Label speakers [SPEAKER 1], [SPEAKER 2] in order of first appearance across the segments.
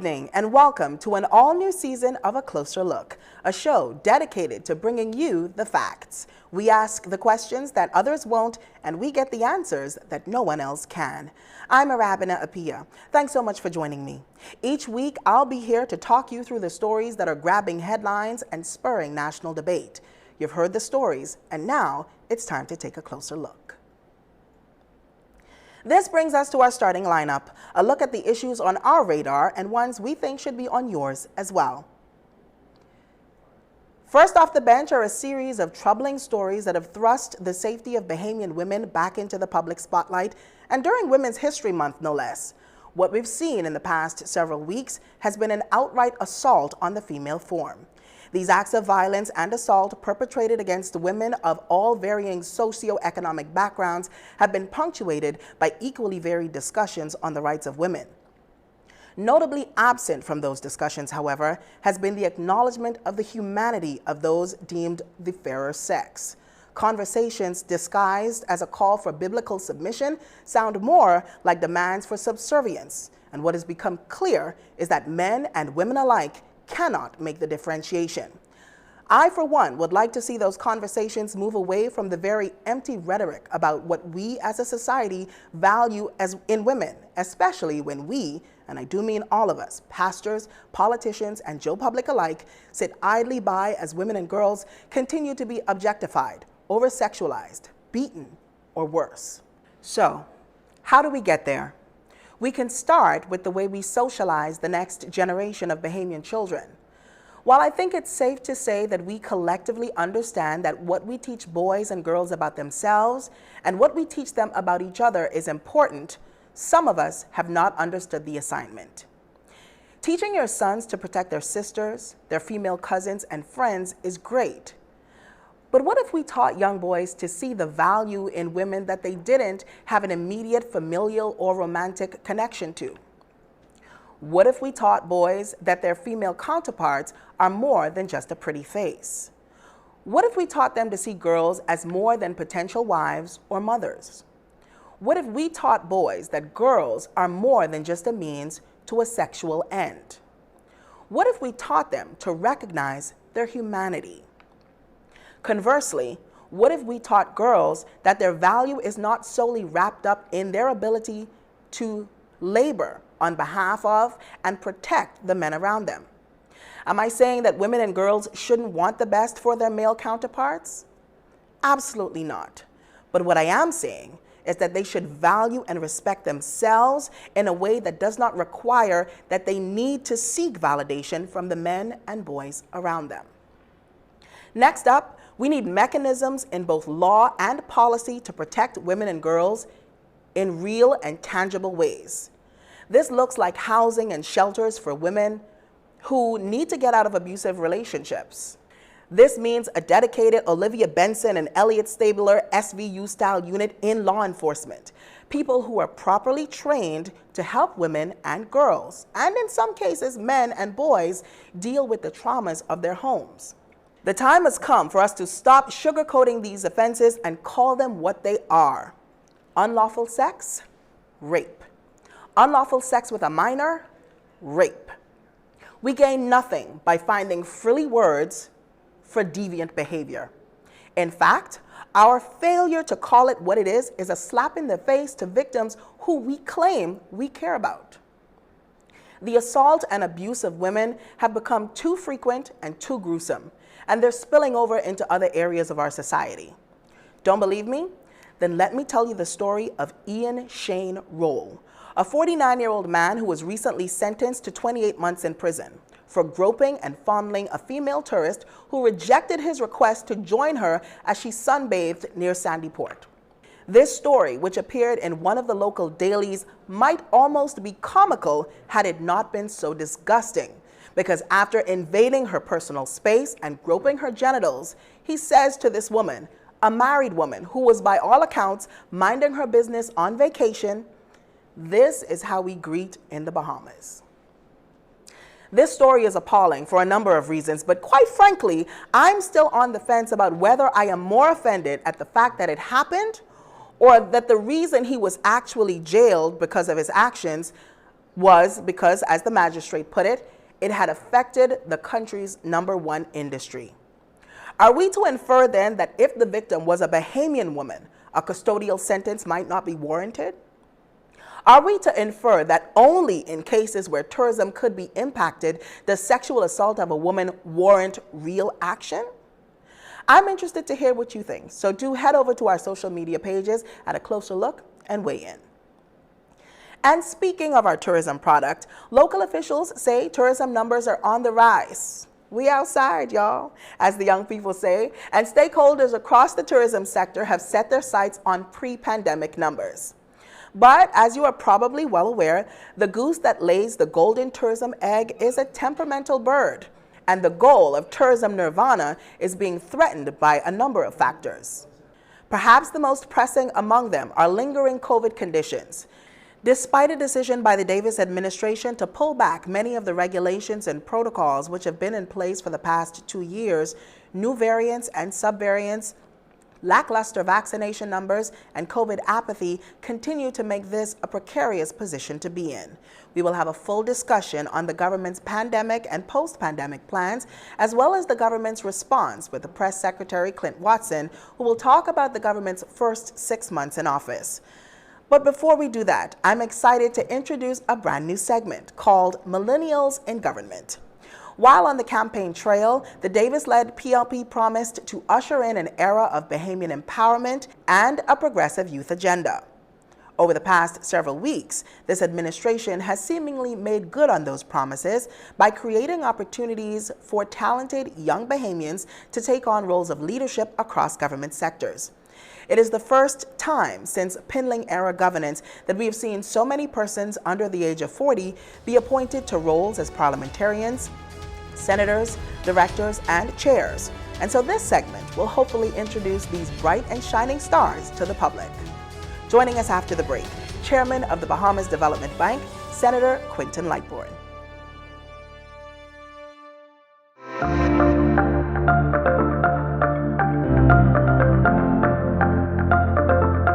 [SPEAKER 1] evening and welcome to an all-new season of A Closer Look, a show dedicated to bringing you the facts. We ask the questions that others won't, and we get the answers that no one else can. I'm Ewurabena Appiah. Thanks so much for joining me. Each week, I'll be here to talk you through the stories that are grabbing headlines and spurring national debate. You've heard the stories, and now it's time to take a closer look. This brings us to our starting lineup, a look at the issues on our radar and ones we think should be on yours as well. First off the bench are a series of troubling stories that have thrust the safety of Bahamian women back into the public spotlight, and during Women's History Month, no less. What we've seen in the past several weeks has been an outright assault on the female form. These acts of violence and assault perpetrated against women of all varying socioeconomic backgrounds have been punctuated by equally varied discussions on the rights of women. Notably absent from those discussions, however, has been the acknowledgement of the humanity of those deemed the fairer sex. Conversations disguised as a call for biblical submission sound more like demands for subservience, and what has become clear is that men and women alike cannot make the differentiation. I, for one, would like to see those conversations move away from the very empty rhetoric about what we as a society value as in women, especially when we, and I do mean all of us, pastors, politicians, and Joe Public alike, sit idly by as women and girls continue to be objectified, over-sexualized, beaten, or worse. So, how do we get there? We can start with the way we socialize the next generation of Bahamian children. While I think it's safe to say that we collectively understand that what we teach boys and girls about themselves and what we teach them about each other is important, some of us have not understood the assignment. Teaching your sons to protect their sisters, their female cousins, and friends is great. But what if we taught young boys to see the value in women that they didn't have an immediate familial or romantic connection to? What if we taught boys that their female counterparts are more than just a pretty face? What if we taught them to see girls as more than potential wives or mothers? What if we taught boys that girls are more than just a means to a sexual end? What if we taught them to recognize their humanity? Conversely, what if we taught girls that their value is not solely wrapped up in their ability to labor on behalf of and protect the men around them? Am I saying that women and girls shouldn't want the best for their male counterparts? Absolutely not. But what I am saying is that they should value and respect themselves in a way that does not require that they need to seek validation from the men and boys around them. Next up, we need mechanisms in both law and policy to protect women and girls in real and tangible ways. This looks like housing and shelters for women who need to get out of abusive relationships. This means a dedicated Olivia Benson and Elliot Stabler SVU-style unit in law enforcement, people who are properly trained to help women and girls, and in some cases men and boys, deal with the traumas of their homes. The time has come for us to stop sugarcoating these offenses and call them what they are. Unlawful sex, rape. Unlawful sex with a minor, rape. We gain nothing by finding frilly words for deviant behavior. In fact, our failure to call it what it is a slap in the face to victims who we claim we care about. The assault and abuse of women have become too frequent and too gruesome, and they're spilling over into other areas of our society. Don't believe me? Then let me tell you the story of Ian Shane Roll, a 49-year-old man who was recently sentenced to 28 months in prison for groping and fondling a female tourist who rejected his request to join her as she sunbathed near Sandy Port. This story, which appeared in one of the local dailies, might almost be comical had it not been so disgusting. Because after invading her personal space and groping her genitals, he says to this woman, a married woman who was by all accounts minding her business on vacation, "This is how we greet in the Bahamas." This story is appalling for a number of reasons, but quite frankly, I'm still on the fence about whether I am more offended at the fact that it happened or that the reason he was actually jailed because of his actions was because, as the magistrate put it, it had affected the country's #1 industry. Are we to infer then that if the victim was a Bahamian woman, a custodial sentence might not be warranted? Are we to infer that only in cases where tourism could be impacted does sexual assault of a woman warrant real action? I'm interested to hear what you think, so do head over to our social media pages at a closer look and weigh in. And speaking of our tourism product, local officials say tourism numbers are on the rise. We outside, y'all, as the young people say, and stakeholders across the tourism sector have set their sights on pre-pandemic numbers. But as you are probably well aware, the goose that lays the golden tourism egg is a temperamental bird, and the goal of tourism nirvana is being threatened by a number of factors. Perhaps the most pressing among them are lingering COVID conditions. Despite a decision by the Davis administration to pull back many of the regulations and protocols which have been in place for the past 2 years, new variants and subvariants, lackluster vaccination numbers, and COVID apathy continue to make this a precarious position to be in. We will have a full discussion on the government's pandemic and post-pandemic plans, as well as the government's response with the Press Secretary Clint Watson, who will talk about the government's first 6 months in office. But before we do that, I'm excited to introduce a brand new segment called Millennials in Government. While on the campaign trail, the Davis-led PLP promised to usher in an era of Bahamian empowerment and a progressive youth agenda. Over the past several weeks, this administration has seemingly made good on those promises by creating opportunities for talented young Bahamians to take on roles of leadership across government sectors. It is the first time since Pinling-era governance that we have seen so many persons under the age of 40 be appointed to roles as parliamentarians, senators, directors, and chairs. And so this segment will hopefully introduce these bright and shining stars to the public. Joining us after the break, Chairman of the Bahamas Development Bank, Senator Quinton Lightbourne.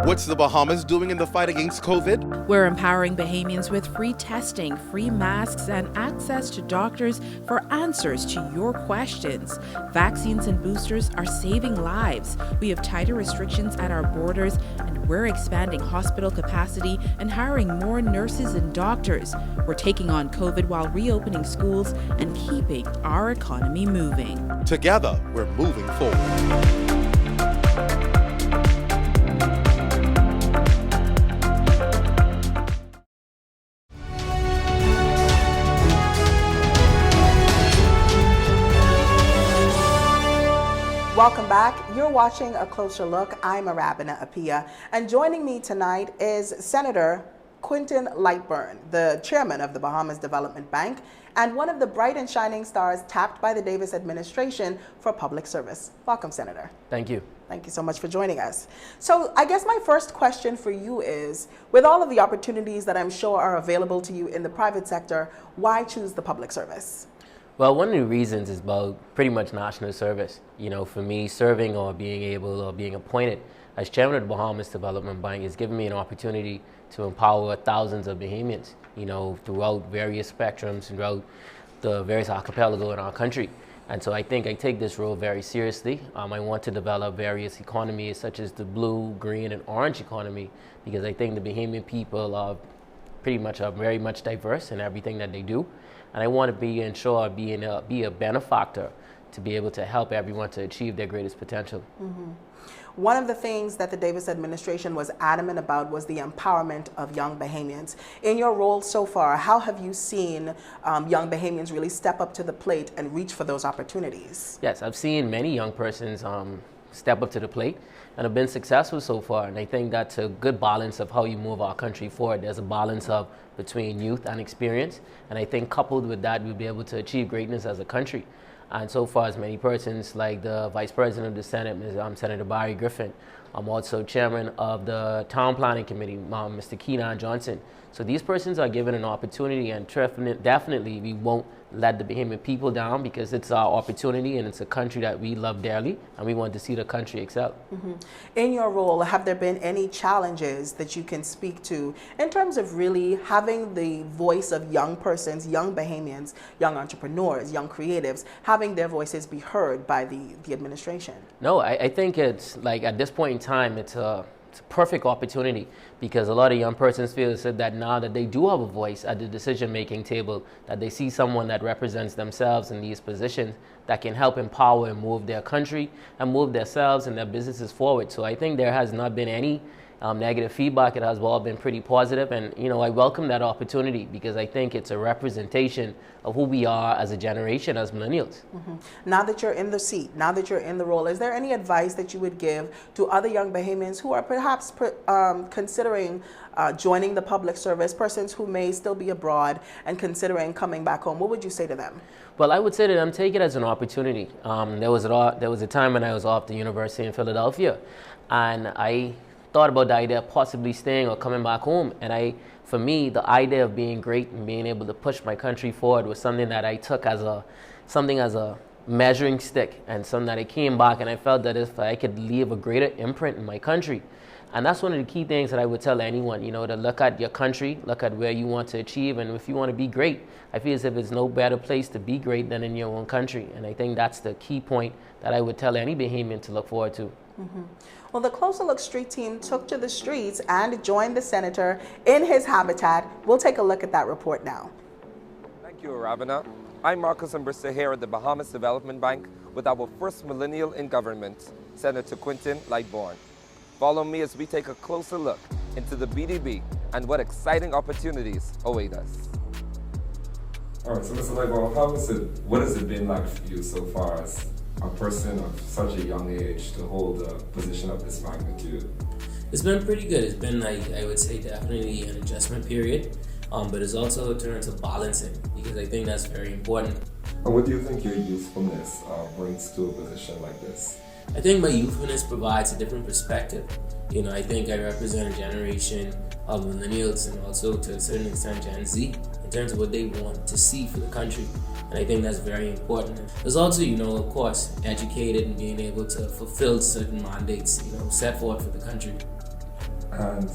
[SPEAKER 2] What's the Bahamas doing in the fight against COVID?
[SPEAKER 3] We're empowering Bahamians with free testing, free masks, and access to doctors for answers to your questions. Vaccines and boosters are saving lives. We have tighter restrictions at our borders, and we're expanding hospital capacity and hiring more nurses and doctors. We're taking on COVID while reopening schools and keeping our economy moving.
[SPEAKER 2] Together, we're moving forward.
[SPEAKER 1] Welcome back. You're watching A Closer Look. I'm Ewurabena, Appiah, and joining me tonight is Senator Quinton Lightbourne, the chairman of the Bahamas Development Bank and one of the bright and shining stars tapped by the Davis administration for public service. Welcome, Senator.
[SPEAKER 4] Thank you.
[SPEAKER 1] Thank you so much for joining us. So I guess my first question for you is, with all of the opportunities that I'm sure are available to you in the private sector, why choose the public service?
[SPEAKER 4] Well, one of the reasons is about pretty much national service. You know, for me, serving or being appointed as chairman of the Bahamas Development Bank has given me an opportunity to empower thousands of Bahamians, you know, throughout various spectrums, throughout the various archipelago in our country. And so I think I take this role very seriously. I want to develop various economies such as the blue, green, and orange economy, because I think the Bahamian people are very much diverse in everything that they do. And I want to be a benefactor to be able to help everyone to achieve their greatest potential.
[SPEAKER 1] Mm-hmm. One of the things that the Davis administration was adamant about was the empowerment of young Bahamians. In your role so far, how have you seen young Bahamians really step up to the plate and reach for those opportunities?
[SPEAKER 4] Yes, I've seen many young persons step up to the plate and have been successful so far. And I think that's a good balance of how you move our country forward. There's a balance between youth and experience. And I think coupled with that, we'll be able to achieve greatness as a country. And so far as many persons like the Vice President of the Senate, Senator Barry Griffin, I'm also chairman of the town planning committee, Mr. Keenan Johnson. So these persons are given an opportunity, and definitely we won't let the Bahamian people down, because it's our opportunity and it's a country that we love dearly and we want to see the country excel.
[SPEAKER 1] In your role, have there been any challenges that you can speak to in terms of really having the voice of young persons, young Bahamians, young entrepreneurs, young creatives, having their voices be heard by the administration?
[SPEAKER 4] No, I think it's like at this point in time, it's a perfect opportunity, because a lot of young persons feel that now that they do have a voice at the decision-making table, that they see someone that represents themselves in these positions that can help empower and move their country and move themselves and their businesses forward. So I think there has not been any negative feedback. It has all been pretty positive, and I welcome that opportunity, because I think it's a representation of who we are as a generation, as millennials.
[SPEAKER 1] Now that you're in the seat, now that you're in the role, is there any advice that you would give to other young Bahamians who are perhaps considering joining the public service, persons who may still be abroad and considering coming back home? What would you say to them?
[SPEAKER 4] Well, I would say to them, take it as an opportunity. There was a time when I was off the university in Philadelphia, and I thought about the idea of possibly staying or coming back home. And for me, the idea of being great and being able to push my country forward was something that I took as a measuring stick, and something that I came back and I felt that if I could leave a greater imprint in my country. And that's one of the key things that I would tell anyone, to look at your country, look at where you want to achieve, and if you want to be great, I feel as if there's no better place to be great than in your own country. And I think that's the key point that I would tell any Bahamian to look forward to.
[SPEAKER 1] Well, the Closer Look Street team took to the streets and joined the senator in his habitat. We'll take a look at that report now.
[SPEAKER 5] Thank you, Ewurabena. I'm Marcus Umbrista here at the Bahamas Development Bank with our first millennial in government, Senator Quinton Lightbourne. Follow me as we take a closer look into the BDB and what exciting opportunities await us.
[SPEAKER 6] All right, so Mr. Lightbourne, what has it been like for you so far as a person of such a young age to hold a position of this magnitude?
[SPEAKER 7] It's been pretty good. It's been, I would say, definitely an adjustment period, but it's also turned to balancing, because I think that's very important.
[SPEAKER 6] And what do you think your youthfulness brings to a position like this?
[SPEAKER 7] I think my youthfulness provides a different perspective. I think I represent a generation of millennials, and also to a certain extent Gen Z, in terms of what they want to see for the country. And I think that's very important. There's also, of course, educated and being able to fulfill certain mandates, set forth for the country.
[SPEAKER 6] And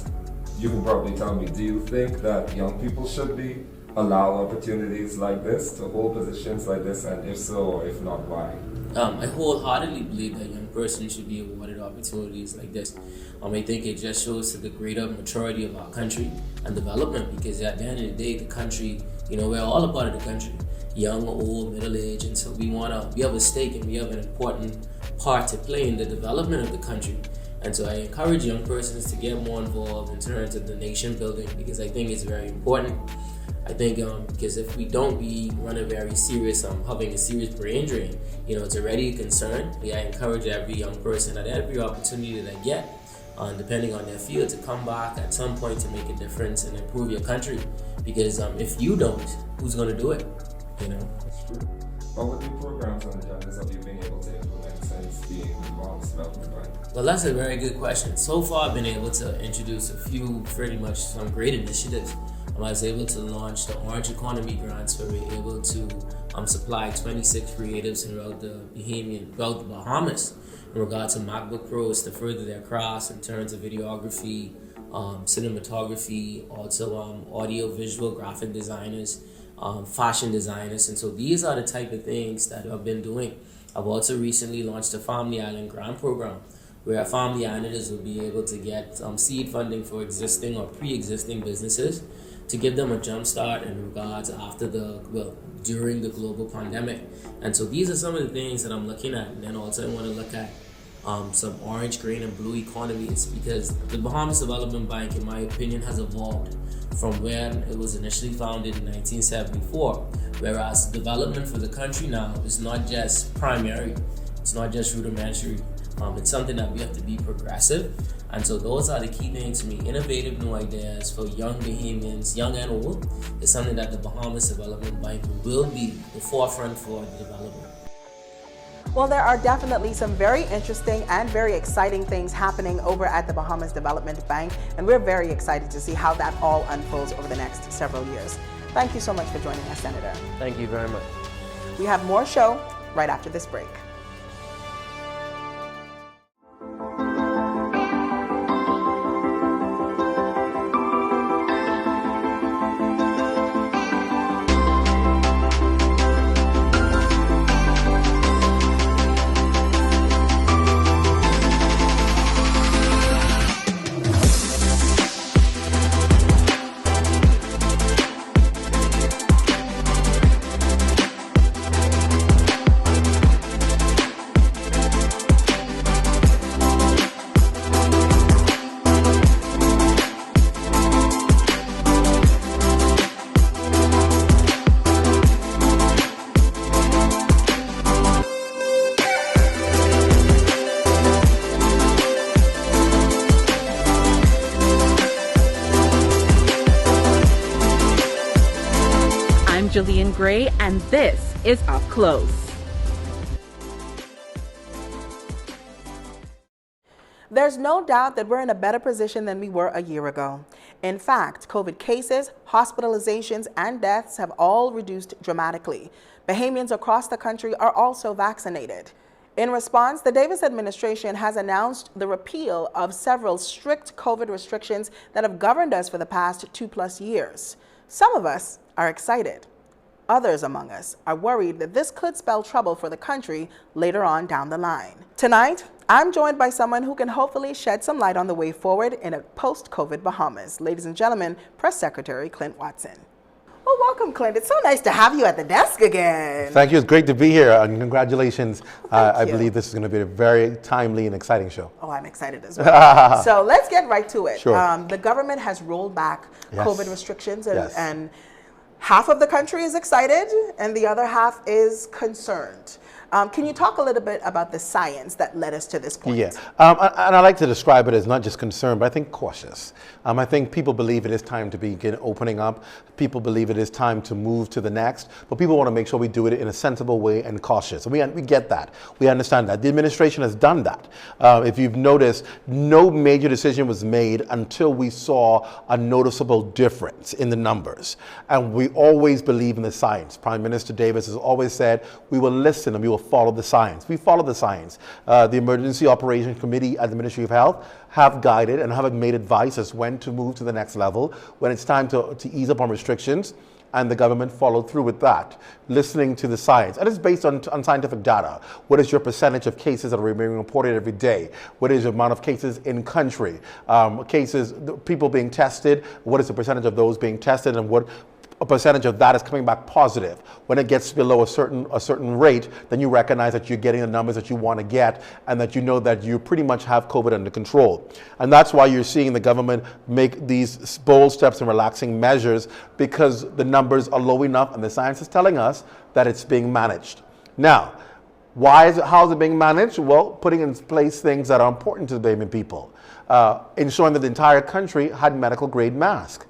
[SPEAKER 6] you can probably tell me, do you think that young people should be allowed opportunities like this, to hold positions like this, and if so, or if not, why?
[SPEAKER 7] I wholeheartedly believe that young persons should be awarded opportunities like this. I think it just shows to the greater maturity of our country and development, because at the end of the day, the country, we're all a part of the country. Young, old, middle age, and so we have a stake and we have an important part to play in the development of the country. And so I encourage young persons to get more involved in terms of the nation building, because I think it's very important. I think because if we don't, we run a very serious, having a serious brain drain. It's already a concern. I encourage every young person at every opportunity that they get, depending on their field, to come back at some point to make a difference and improve your country. Because if you don't, who's going to do it?
[SPEAKER 6] That's true. But what new programs and agendas have you been able to implement since being involved in development bank?
[SPEAKER 7] Well, that's a very good question. So far, I've been able to introduce a few pretty much some great initiatives. I was able to launch the Orange Economy grants, where we're able to supply 26 creatives throughout the Bahamas in regard to MacBook Pros to further their crafts in terms of videography, cinematography, also audio, visual, graphic designers, fashion designers. And so these are the type of things that I've been doing. I've also recently launched a Family Island grant program, where Family Islanders will be able to get seed funding for existing or pre-existing businesses to give them a jump start in regards during the global pandemic. And so these are some of the things that I'm looking at. And then also I want to look at some orange, green, and blue economies, because the Bahamas Development Bank, in my opinion, has evolved from when it was initially founded in 1974, whereas development for the country now is not just primary, it's not just rudimentary, it's something that we have to be progressive. And so those are the key things to me. Innovative new ideas for young Bahamians, young and old, is something that the Bahamas Development Bank will be the forefront for the development.
[SPEAKER 1] Well, there are definitely some very interesting and very exciting things happening over at the Bahamas Development Bank, and we're very excited to see how that all unfolds over the next several years. Thank you so much for joining us, Senator.
[SPEAKER 4] Thank you very much.
[SPEAKER 1] We have more show right after this break.
[SPEAKER 3] Julian Gray, and this is Up Close.
[SPEAKER 1] There's no doubt that we're in a better position than we were a year ago. In fact, COVID cases, hospitalizations, and deaths have all reduced dramatically. Bahamians across the country are also vaccinated. In response, the Davis administration has announced the repeal of several strict COVID restrictions that have governed us for the past 2+ years. Some of us are excited. Others among us are worried that this could spell trouble for the country later on down the line. Tonight, I'm joined by someone who can hopefully shed some light on the way forward in a post-COVID Bahamas. Ladies and gentlemen, Press Secretary Clint Watson. Well, welcome, Clint. It's so nice to have you at the desk again.
[SPEAKER 8] Thank you. It's great to be here, and congratulations.
[SPEAKER 1] Well,
[SPEAKER 8] I believe this is going to be a very timely and exciting show.
[SPEAKER 1] Oh, I'm excited as well. So let's get right to it.
[SPEAKER 8] Sure.
[SPEAKER 1] The government has rolled back COVID restrictions, and half of the country is excited and the other half is concerned. Can you talk a little bit about the science that led us to this point?
[SPEAKER 8] Yeah, and I like to describe it as not just concerned, but I think cautious. I think people believe it is time to begin opening up. People believe it is time to move to the next, but people want to make sure we do it in a sensible way and cautious. And we get that. We understand that. The administration has done that. If you've noticed, no major decision was made until we saw a noticeable difference in the numbers. And we always believe in the science. Prime Minister Davis has always said, we will listen and we will follow the science. We follow the science. The Emergency Operations Committee at the Ministry of Health have guided and have made advice as when to move to the next level, when it's time to ease up on restrictions, and the government followed through with that, listening to the science. And it's based on scientific data. What is your percentage of cases that are being reported every day? What is the amount of cases in country? Cases, people being tested, what is the percentage of those being tested, and what a percentage of that is coming back positive. When it gets below a certain rate, then you recognize that you're getting the numbers that you want to get, and that you know that you pretty much have COVID under control. And that's why you're seeing the government make these bold steps in relaxing measures, because the numbers are low enough and the science is telling us that it's being managed. Now, how is it being managed? Well, putting in place things that are important to the Bahamian people. Ensuring that the entire country had medical grade masks.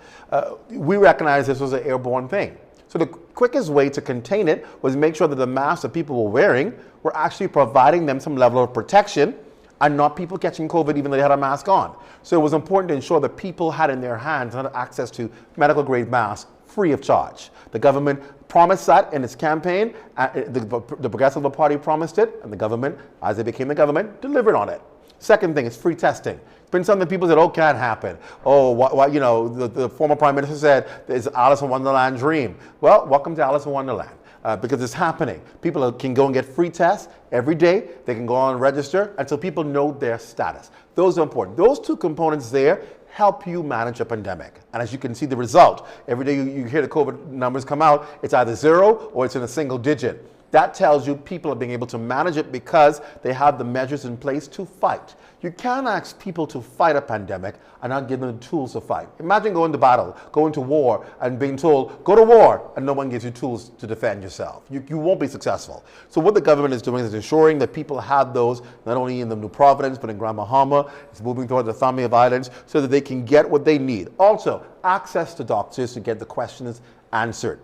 [SPEAKER 8] We recognized this was an airborne thing. So the quickest way to contain it was make sure that the masks that people were wearing were actually providing them some level of protection and not people catching COVID even though they had a mask on. So it was important to ensure that people had in their hands access to medical grade masks free of charge. The government promised that in its campaign. The Progressive Party promised it, and the government, as they became the government, delivered on it. Second thing is free testing. It's been something people said, oh, can't happen. Oh, what, you know, the former Prime Minister said, it's Alice in Wonderland dream. Well, welcome to Alice in Wonderland, because it's happening. People can go and get free tests every day. They can go on and register until people know their status. Those are important. Those two components there help you manage a pandemic. And as you can see the result, every day you hear the COVID numbers come out, it's either 0 or it's in a single digit. That tells you people are being able to manage it because they have the measures in place to fight. You can't ask people to fight a pandemic and not give them the tools to fight. Imagine going to battle, going to war, and being told, go to war, and no one gives you tools to defend yourself. You won't be successful. So what the government is doing is ensuring that people have those, not only in the New Providence, but in Grand Bahama. It's moving towards the family of islands so that they can get what they need. Also, access to doctors to get the questions answered.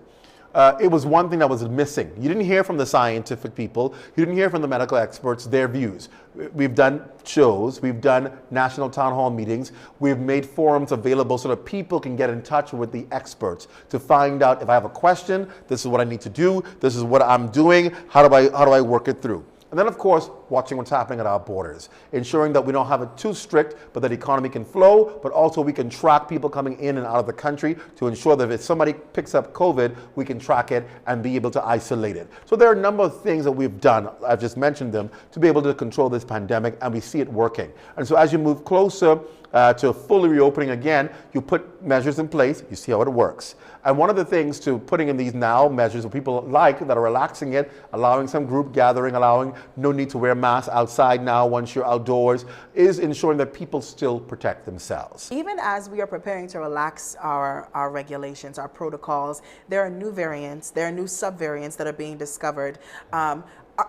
[SPEAKER 8] it was one thing that was missing. You didn't hear from the scientific people. You didn't hear from the medical experts, their views. We've done shows. We've done national town hall meetings. We've made forums available so that people can get in touch with the experts to find out if I have a question, this is what I need to do, this is what I'm doing, how do I work it through? And then, of course, watching what's happening at our borders, ensuring that we don't have it too strict, but that the economy can flow, but also we can track people coming in and out of the country to ensure that if somebody picks up COVID, we can track it and be able to isolate it. So there are a number of things that we've done, I've just mentioned them, to be able to control this pandemic, and we see it working. And so as you move closer to fully reopening again, you put measures in place, you see how it works. And one of the things to putting in these now measures that people like, that are relaxing it, allowing some group gathering, allowing no need to wear masks outside now once you're outdoors, is ensuring that people still protect themselves.
[SPEAKER 1] Even as we are preparing to relax our regulations, our protocols, there are new variants, there are new subvariants that are being discovered.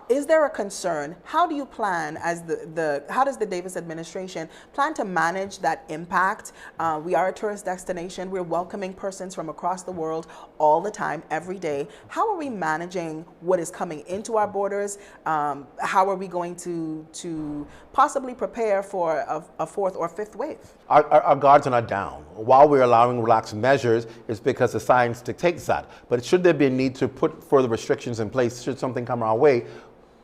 [SPEAKER 1] Is there a concern? How do you plan, as how does the Davis administration plan to manage that impact? We are a tourist destination. We're welcoming persons from across the world all the time, every day. How are we managing what is coming into our borders? How are we going to possibly prepare for a fourth or fifth wave?
[SPEAKER 8] Our guards are not down. While we're allowing relaxed measures, it's because the science dictates that. But should there be a need to put further restrictions in place, should something come our way,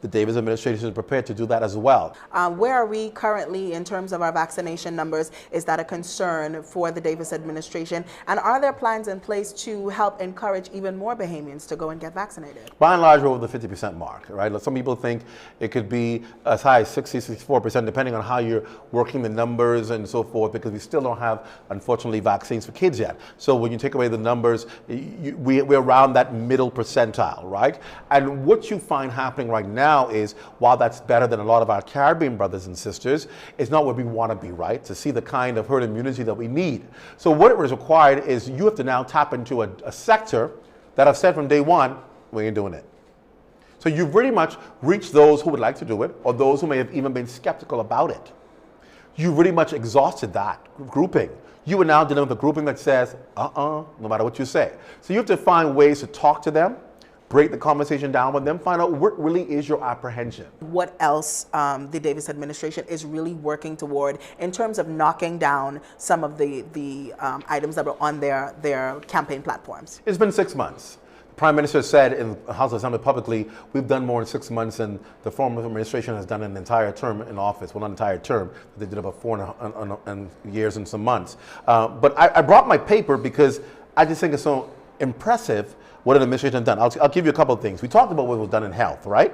[SPEAKER 8] the Davis administration is prepared to do that as well.
[SPEAKER 1] Where are we currently in terms of our vaccination numbers? Is that a concern for the Davis administration? And are there plans in place to help encourage even more Bahamians to go and get vaccinated?
[SPEAKER 8] By and large, we're over the 50% mark, right? Some people think it could be as high as 60, 64%, depending on how you're working the numbers and so forth, because we still don't have, unfortunately, vaccines for kids yet. So when you take away the numbers, we're around that middle percentile, right? And what you find happening right now is, while that's better than a lot of our Caribbean brothers and sisters, it's not where we want to be, right? To see the kind of herd immunity that we need. So what it was required is you have to now tap into a sector that I've said from day one, we ain't doing it. So you've pretty much reached those who would like to do it, or those who may have even been skeptical about it. You've pretty much exhausted that grouping. You are now dealing with a grouping that says, no matter what you say. So you have to find ways to talk to them, break the conversation down with them, find out what really is your apprehension.
[SPEAKER 1] What else the Davis administration is really working toward in terms of knocking down some of the items that were on their campaign platforms?
[SPEAKER 8] It's been 6 months. The Prime Minister said in the House of Assembly publicly, we've done more in 6 months than the former administration has done an entire term in office. Well, not an entire term, they did about 4 years and some months. But I brought my paper because I just think it's so impressive what an administration has done. I'll give you a couple of things. We talked about what was done in health, right?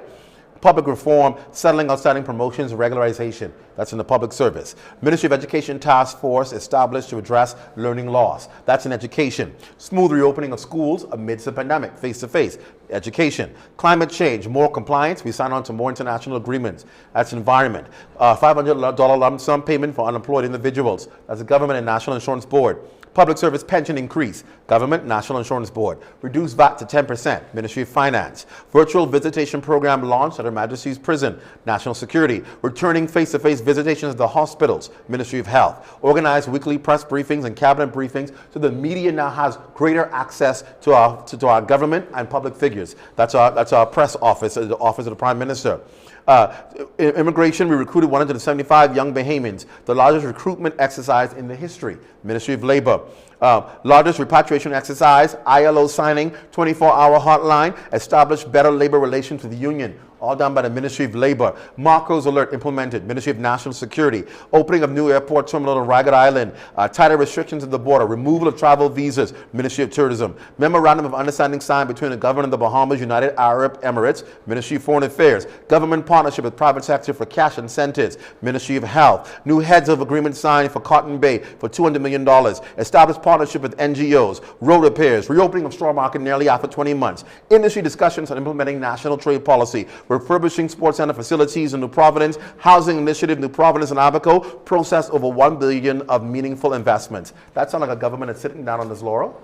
[SPEAKER 8] Public reform, settling outstanding promotions, regularization. That's in the public service. Ministry of Education task force established to address learning loss. That's in education. Smooth reopening of schools amidst the pandemic, face-to-face. Education. Climate change, more compliance. We sign on to more international agreements. That's environment. $500 lump sum payment for unemployed individuals. That's the government and National Insurance Board. Public service pension increase, government, National Insurance Board. Reduce VAT to 10%, Ministry of Finance. Virtual visitation program launched at Her Majesty's Prison, National Security. Returning face-to-face visitations at the hospitals, Ministry of Health. Organized weekly press briefings and cabinet briefings so the media now has greater access to our government and public figures. That's our press office, the office of the Prime Minister. Immigration, we recruited 175 young Bahamians, the largest recruitment exercise in the history, Ministry of Labor. Largest repatriation exercise, ILO signing, 24-hour hotline, established better labor relations with the union, all done by the Ministry of Labor. Marcos Alert implemented, Ministry of National Security. Opening of new airport terminal on Ragged Island. Tighter restrictions at the border. Removal of travel visas, Ministry of Tourism. Memorandum of Understanding signed between the government of the Bahamas, United Arab Emirates, Ministry of Foreign Affairs. Government partnership with private sector for cash incentives, Ministry of Health. New heads of agreement signed for Cotton Bay for $200 million. Established partnership with NGOs. Road repairs. Reopening of straw market nearly after 20 months. Industry discussions on implementing national trade policy. Refurbishing sports center facilities in New Providence, housing initiative New Providence and Abaco, processed over $1 billion of meaningful investments. That sounds like a government that's sitting down on this laurel?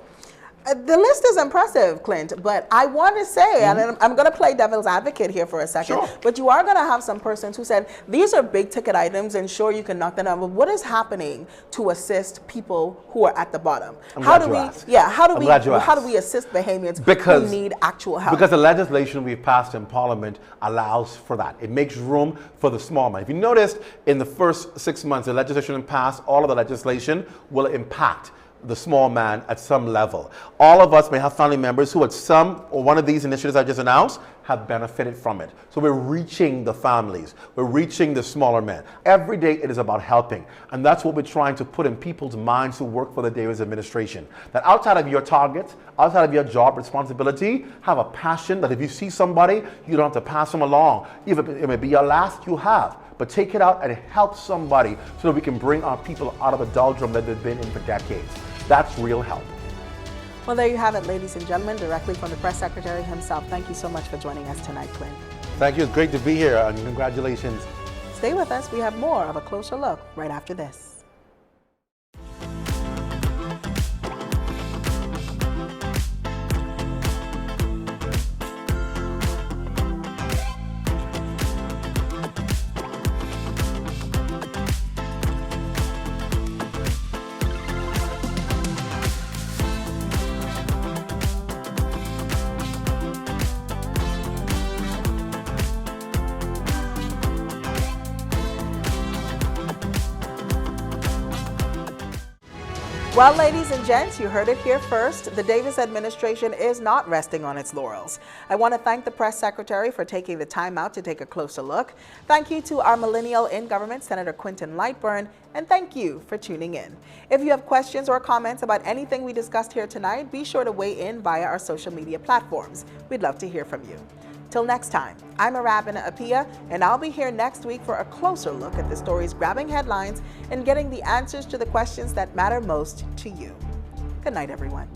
[SPEAKER 1] The list is impressive, Clint, but I want to say, and I'm going to play devil's advocate here for a second,
[SPEAKER 8] Sure.
[SPEAKER 1] but you are going to have some persons who said, these are big ticket items and sure you can knock them down, but what is happening to assist people who are at the bottom? How do we assist Bahamians who need actual help?
[SPEAKER 8] Because the legislation we've passed in Parliament allows for that. It makes room for the small man. If you noticed, in the first 6 months, the legislation passed, all of the legislation will impact the small man at some level. All of us may have family members who at some or one of these initiatives I just announced have benefited from it. So we're reaching the families, we're reaching the smaller men. Every day it is about helping. And that's what we're trying to put in people's minds who work for the Davis administration. That outside of your target, outside of your job responsibility, have a passion that if you see somebody, you don't have to pass them along. Even it may be your last you have. But take it out and help somebody so that we can bring our people out of the doldrum that they've been in for decades. That's real help.
[SPEAKER 1] Well, there you have it, ladies and gentlemen, directly from the press secretary himself. Thank you so much for joining us tonight, Clint.
[SPEAKER 8] Thank you. It's great to be here, and congratulations.
[SPEAKER 1] Stay with us. We have more of a closer look right after this. Well, ladies and gents, you heard it here first. The Davis administration is not resting on its laurels. I want to thank the press secretary for taking the time out to take a closer look. Thank you to our millennial in government, Senator Quinton Lightbourne, and thank you for tuning in. If you have questions or comments about anything we discussed here tonight, be sure to weigh in via our social media platforms. We'd love to hear from you. Till next time, I'm Ewurabena Appiah, and I'll be here next week for a closer look at the stories grabbing headlines and getting the answers to the questions that matter most to you. Good night, everyone.